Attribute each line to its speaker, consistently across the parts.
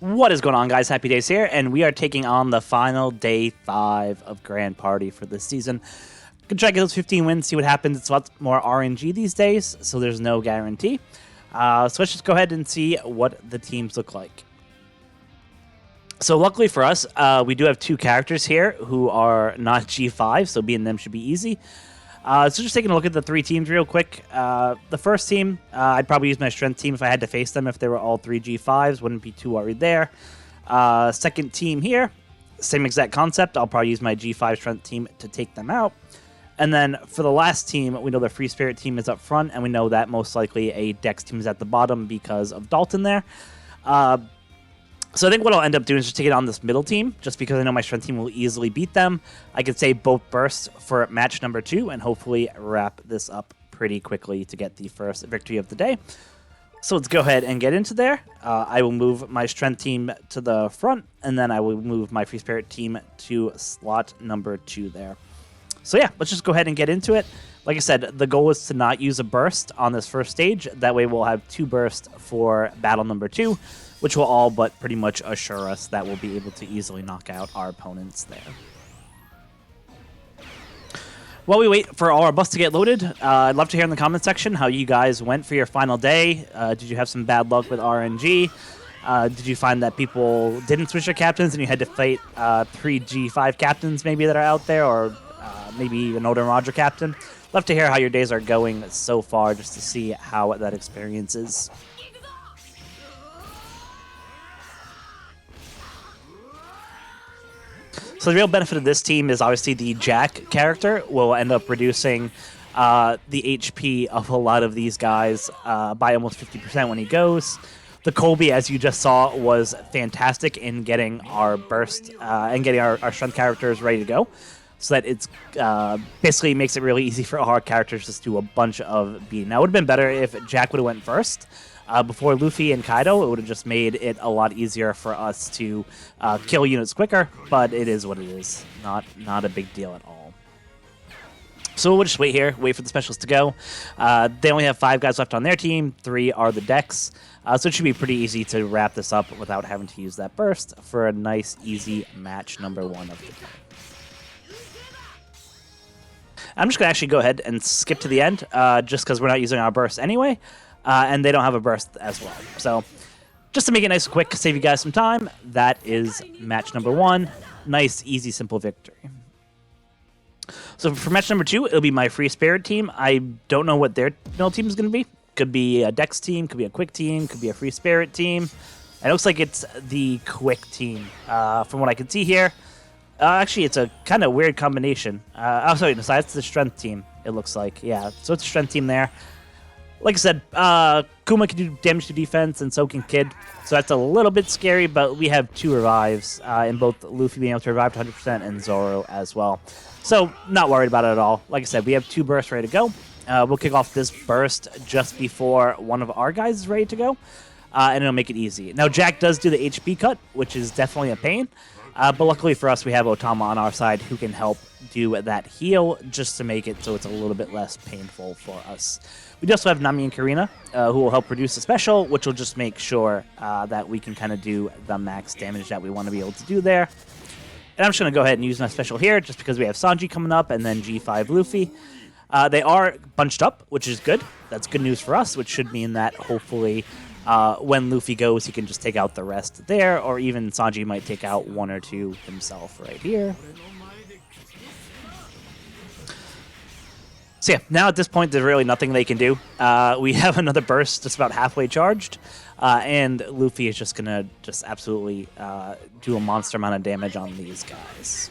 Speaker 1: What is going on, guys? HappiDaze here, and we are taking on the final day 5 of Grand Party for this season. Gonna try to get those 15 wins, see what happens. It's a lot more RNG these days, so there's no guarantee. So let's just go ahead and see what the teams look like. So luckily for us, we do have 2 characters here who are not G5, so beating them should be easy. So just taking a look at the 3 teams real quick. The first team, I'd probably use my strength team if I had to face them. If they were all 3 G5s, wouldn't be too worried there. Second team here, same exact concept. I'll probably use my G5 strength team to take them out. And then for the last team, we know the Free Spirit team is up front, and we know that most likely a Dex team is at the bottom because of Dalton there. So I think what I'll end up doing is just taking on this middle team, just because I know my strength team will easily beat them. I could say both bursts for match number 2, and hopefully wrap this up pretty quickly to get the first victory of the day. So let's go ahead and get into there. I will move my strength team to the front, and then I will move my Free Spirit team to slot number 2 there. So yeah, let's just go ahead and get into it. Like I said, the goal is to not use a burst on this first stage. That way we'll have 2 bursts for battle number 2, which will all but pretty much assure us that we'll be able to easily knock out our opponents there. While we wait for all our buffs to get loaded, I'd love to hear in the comment section how you guys went for your final day. Did you have some bad luck with RNG? Did you find that people didn't switch their captains and you had to fight 3 G5 captains maybe that are out there, or maybe an older Roger captain? Love to hear how your days are going so far, just to see how that experience is. So the real benefit of this team is obviously the Jack character will end up reducing the HP of a lot of these guys by almost 50% when he goes. The Colby, as you just saw, was fantastic in getting our burst and getting our strength characters ready to go. So that it's basically makes it really easy for our characters to do a bunch of beating. Now, it would have been better if Jack would have went first. Before Luffy and Kaido, it would have just made it a lot easier for us to kill units quicker, but it is what it is. Not a big deal at all. So we'll just wait here, wait for the specials to go. They only have 5 guys left on their team, 3 are the Dex, so it should be pretty easy to wrap this up without having to use that burst for a nice, easy match number 1 of the day. I'm just going to actually go ahead and skip to the end, just because we're not using our burst anyway. And they don't have a burst as well. So just to make it nice and quick, save you guys some time, that is match number 1. Nice, easy, simple victory. So for match number 2, it'll be my Free Spirit team. I don't know what their middle team is going to be. Could be a Dex team, could be a Quick team, could be a Free Spirit team. It looks like it's the Quick team from what I can see here. Actually, it's a kind of weird combination. Oh, sorry, it's the Strength team, it looks like. Yeah, so it's a Strength team there. Like I said, Kuma can do damage to defense, and so can Kid. So that's a little bit scary, but we have 2 revives, in both Luffy being able to revive to 100% and Zoro as well. So not worried about it at all. Like I said, we have 2 bursts ready to go. We'll kick off this burst just before one of our guys is ready to go, and it'll make it easy. Now, Jack does do the HP cut, which is definitely a pain. But luckily for us, we have Otama on our side who can help do that heal just to make it so it's a little bit less painful for us. We also have Nami and Karina who will help produce a special, which will just make sure that we can kind of do the max damage that we want to be able to do there. And I'm just going to go ahead and use my special here just because we have Sanji coming up and then G5 Luffy. They are bunched up, which is good. That's good news for us, which should mean that hopefully when Luffy goes, he can just take out the rest there, or even Sanji might take out 1 or 2 himself right here. So yeah, now at this point, there's really nothing they can do. We have another burst just about halfway charged, and Luffy is just going to just absolutely do a monster amount of damage on these guys.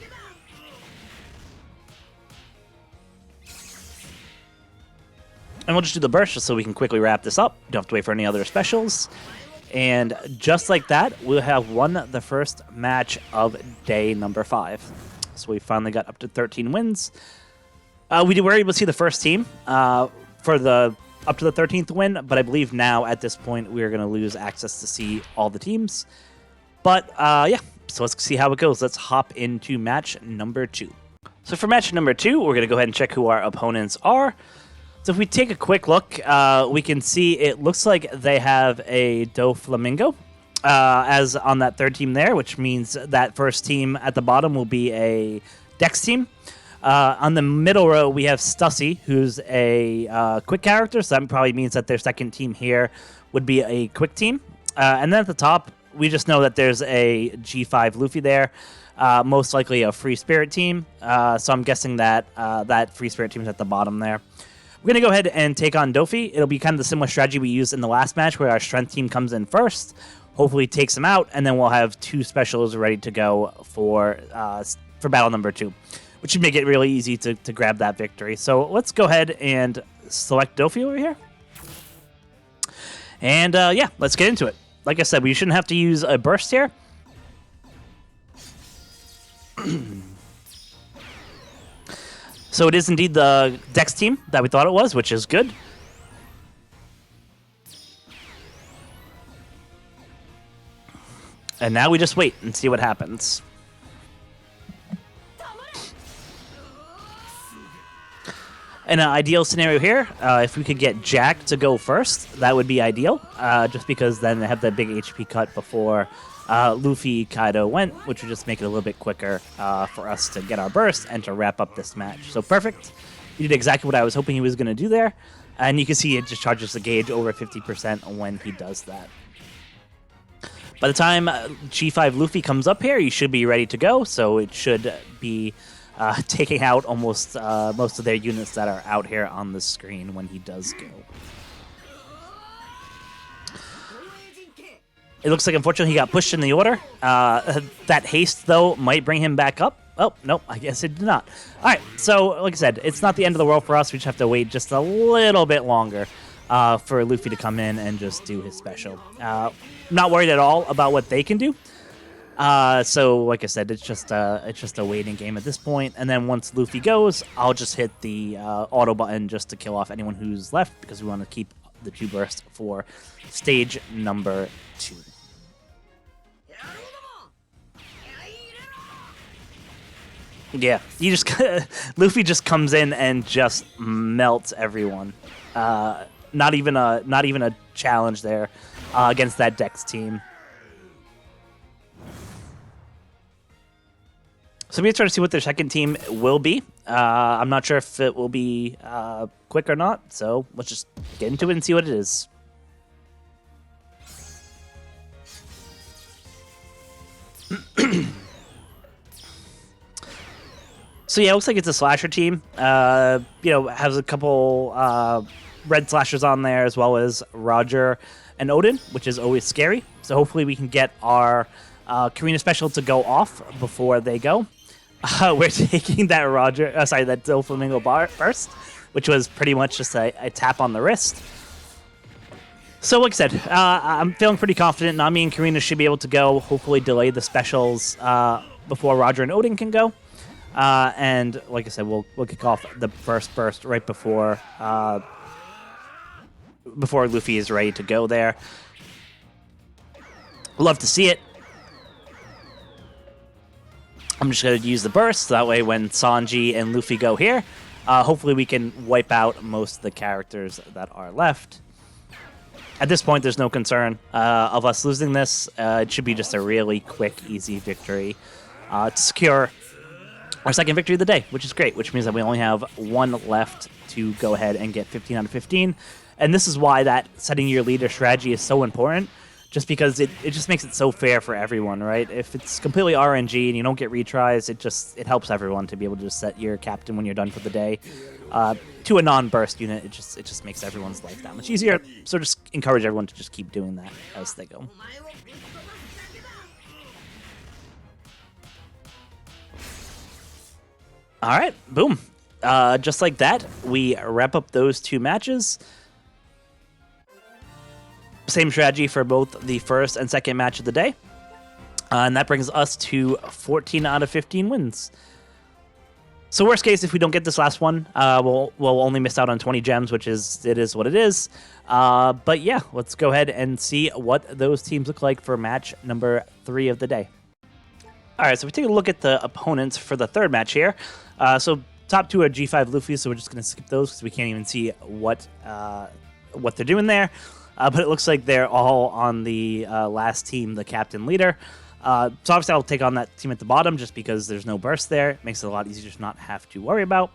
Speaker 1: And we'll just do the burst just so we can quickly wrap this up. Don't have to wait for any other specials. And just like that, we'll have won the first match of day number 5. So we finally got up to 13 wins. We were able to see the first team for the up to the 13th win, but I believe now at this point we are going to lose access to see all the teams. But yeah, so let's see how it goes. Let's hop into match number 2. So for match number 2, we're going to go ahead and check who our opponents are. So if we take a quick look, we can see it looks like they have a Doflamingo. as on that third team there, which means that first team at the bottom will be a Dex team. On the middle row, we have Stussy, who's a quick character, so that probably means that their second team here would be a quick team. And then at the top, we just know that there's a G5 Luffy there, most likely a Free Spirit team. So I'm guessing that that Free Spirit team is at the bottom there. We're going to go ahead and take on Dofi. It'll be kind of the similar strategy we used in the last match, where our Strength team comes in first, hopefully takes him out, and then we'll have 2 specials ready to go for battle number 2. Which should make it really easy to grab that victory. So let's go ahead and select Dofi over here. And yeah, let's get into it. Like I said, we shouldn't have to use a burst here. So it is indeed the Dex team that we thought it was, which is good. And now we just wait and see what happens. In an ideal scenario here, if we could get Jack to go first, that would be ideal, just because then they have that big HP cut before Luffy Kaido went, which would just make it a little bit quicker for us to get our burst and to wrap up this match. So perfect. He did exactly what I was hoping he was going to do there, and you can see it just charges the gauge over 50% when he does that. By the time G5 Luffy comes up here, you should be ready to go, so it should be taking out almost most of their units that are out here on the screen when he does go. It looks like, unfortunately, he got pushed in the order. That haste, though, might bring him back up. Oh, nope, I guess it did not. All right, so, like I said, it's not the end of the world for us. We just have to wait just a little bit longer for Luffy to come in and just do his special. Not worried at all about what they can do. So, like I said, it's just a waiting game at this point. And then once Luffy goes, I'll just hit the auto button just to kill off anyone who's left, because we want to keep the 2 bursts for stage number 2. Yeah, you just Luffy just comes in and just melts everyone. Not even a challenge there against that Dex team. So we're trying to see what their second team will be. I'm not sure if it will be quick or not, so let's just get into it and see what it is. So yeah, it looks like it's a slasher team. Has a couple red slashers on there, as well as Roger and Odin, which is always scary. So hopefully we can get our Karina special to go off before they go. We're taking that that Doflamingo burst, which was pretty much just a tap on the wrist. So like I said, I'm feeling pretty confident. Nami and Karina should be able to go, hopefully delay the specials before Roger and Odin can go. And like I said, we'll kick off the first burst right before Luffy is ready to go there. Love to see it. I'm just going to use the burst, so that way when Sanji and Luffy go here, hopefully we can wipe out most of the characters that are left. At this point, there's no concern of us losing this. It should be just a really quick, easy victory to secure our second victory of the day, which is great, which means that we only have 1 left to go ahead and get 15 out of 15. And this is why that setting your leader strategy is so important, just because it just makes it so fair for everyone, right? If it's completely RNG and you don't get retries, it helps everyone to be able to just set your captain when you're done for the day to a non-burst unit. It just makes everyone's life that much easier. So just encourage everyone to just keep doing that as they go. All right, boom. Just like that, we wrap up those 2 matches. Same strategy for both the first and second match of the day. And that brings us to 14 out of 15 wins. So worst case, if we don't get this last one, we'll only miss out on 20 gems, which is what it is. But yeah, let's go ahead and see what those teams look like for match number 3 of the day. All right, so we take a look at the opponents for the third match here. So top 2 are G5 Luffy, so we're just going to skip those because we can't even see what they're doing there. but it looks like they're all on the last team, the captain leader. So obviously I'll take on that team at the bottom just because there's no burst there. It makes it a lot easier to not have to worry about.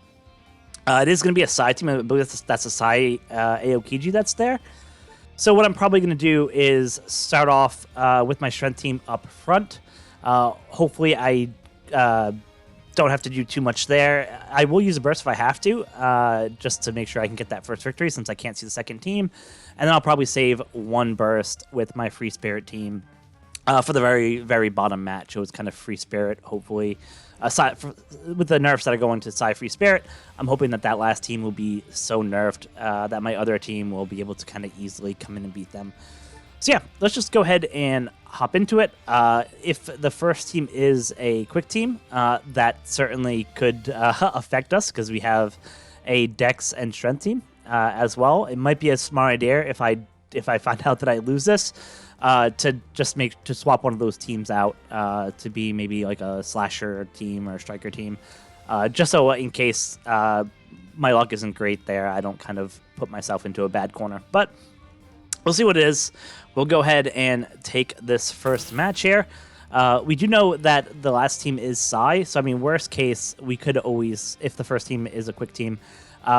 Speaker 1: It is going to be a Psy team. I believe that's a Psy Aokiji that's there. So what I'm probably going to do is start off with my strength team up front. Hopefully I don't have to do too much there. I will use a burst if I have to, just to make sure I can get that first victory since I can't see the second team. And then I'll probably save one burst with my Free Spirit team for the very, very bottom match. So it's kind of Free Spirit, hopefully. With the nerfs that are going to Psy Free Spirit, I'm hoping that last team will be so nerfed that my other team will be able to kind of easily come in and beat them. So yeah, let's just go ahead and hop into it. If the first team is a quick team, that certainly could affect us because we have a Dex and Strength team as well. It might be a smart idea if I find out that I lose this to swap one of those teams out to be maybe like a slasher team or a striker team, just so in case my luck isn't great there, I don't kind of put myself into a bad corner. But we'll see what it is. We'll go ahead and take this first match here. We do know that the last team is Psy, so I mean, worst case, we could always, if the first team is a quick team,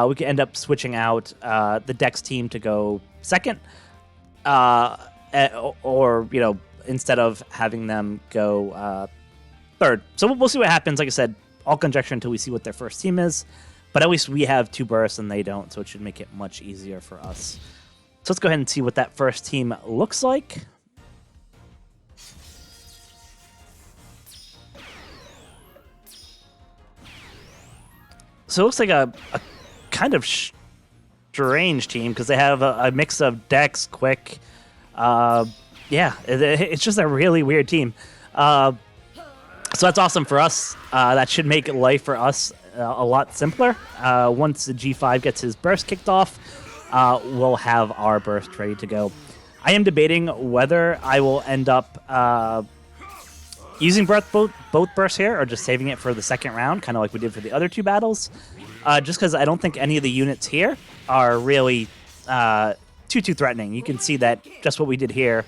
Speaker 1: we could end up switching out the Dex team to go second, or, you know, instead of having them go third. So we'll see what happens. Like I said, all conjecture until we see what their first team is, but at least we have two bursts and they don't, so it should make it much easier for us. So let's go ahead and see what that first team looks like. So it looks like a kind of strange team because they have a mix of Dex, Quick. Yeah, it's just a really weird team. So that's awesome for us. That should make life for us a lot simpler. Once the G5 gets his burst kicked off, we'll have our burst ready to go. I am debating whether I will end up using both bursts here or just saving it for the second round, kind of like we did for the other two battles. Just because I don't think any of the units here are really too threatening. You can see that just what we did here,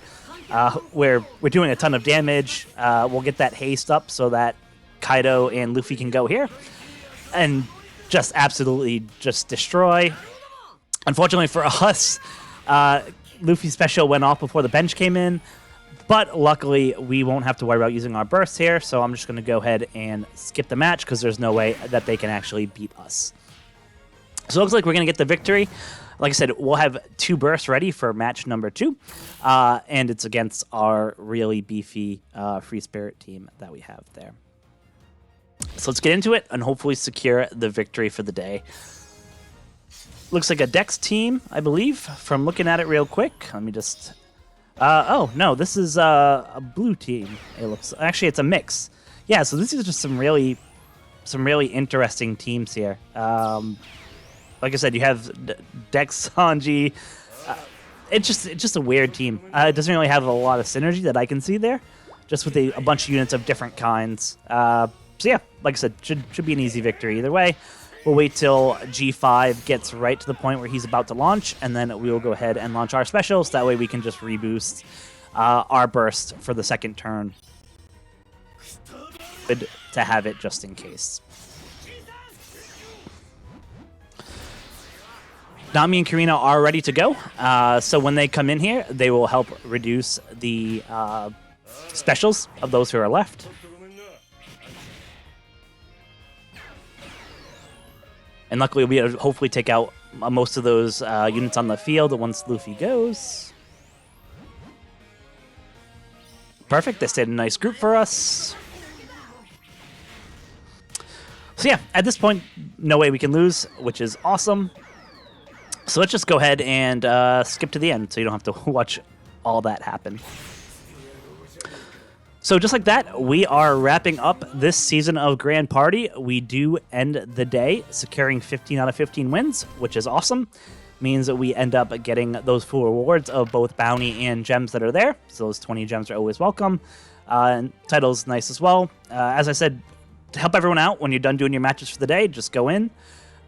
Speaker 1: where we're doing a ton of damage. We'll get that haste up so that Kaido and Luffy can go here and just absolutely just destroy. Unfortunately for us, Luffy's special went off before the bench came in, but luckily we won't have to worry about using our bursts here, so I'm just going to go ahead and skip the match because there's no way that they can actually beat us. So it looks like we're going to get the victory. Like I said, we'll have two bursts ready for match number 2, and it's against our really beefy Free Spirit team that we have there. So let's get into it and hopefully secure the victory for the day. Looks like a Dex team, I believe, from looking at it real quick. Let me just... oh, no, this is a blue team. It looks... Actually, it's a mix. Yeah, so this is just some really interesting teams here. Like I said, you have Dex, Sanji. It's just a weird team. It doesn't really have a lot of synergy that I can see there, just with a bunch of units of different kinds. So yeah, like I said, should be an easy victory either way. We'll wait till G5 gets right to the point where he's about to launch, and then we will go ahead and launch our specials. That way we can just reboost our burst for the second turn. Good to have it just in case. Nami and Karina are ready to go, so when they come in here, they will help reduce the specials of those who are left. And luckily, we'll be able to hopefully take out most of those units on the field once Luffy goes. Perfect, they stayed a nice group for us. So yeah, at this point, no way we can lose, which is awesome. So let's just go ahead and skip to the end so you don't have to watch all that happen. So just like that, we are wrapping up this season of Grand Party. We do end the day securing 15 out of 15 wins, which is awesome. Means that we end up getting those full rewards of both bounty and gems that are there. So those 20 gems are always welcome. And title's nice as well. As I said, to help everyone out when you're done doing your matches for the day, just go in,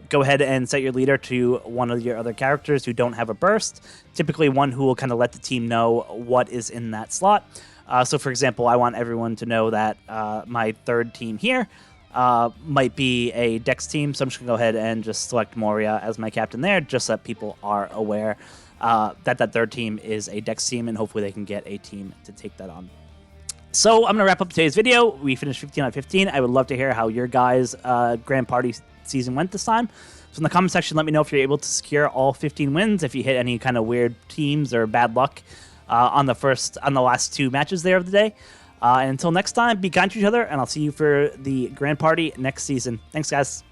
Speaker 1: go ahead and set your leader to one of your other characters who don't have a burst, typically one who will kind of let the team know what is in that slot. So, for example, I want everyone to know that my third team here might be a Dex team, so I'm just going to go ahead and just select Moria as my captain there, just so that people are aware that that third team is a Dex team, and hopefully they can get a team to take that on. So I'm going to wrap up today's video. We finished 15 out of 15. I would love to hear how your guys' Grand Party season went this time. So in the comment section, let me know if you're able to secure all 15 wins, if you hit any kind of weird teams or bad luck on the last 2 matches there of the day. And until next time, be kind to each other, and I'll see you for the Grand Party next season. Thanks, guys.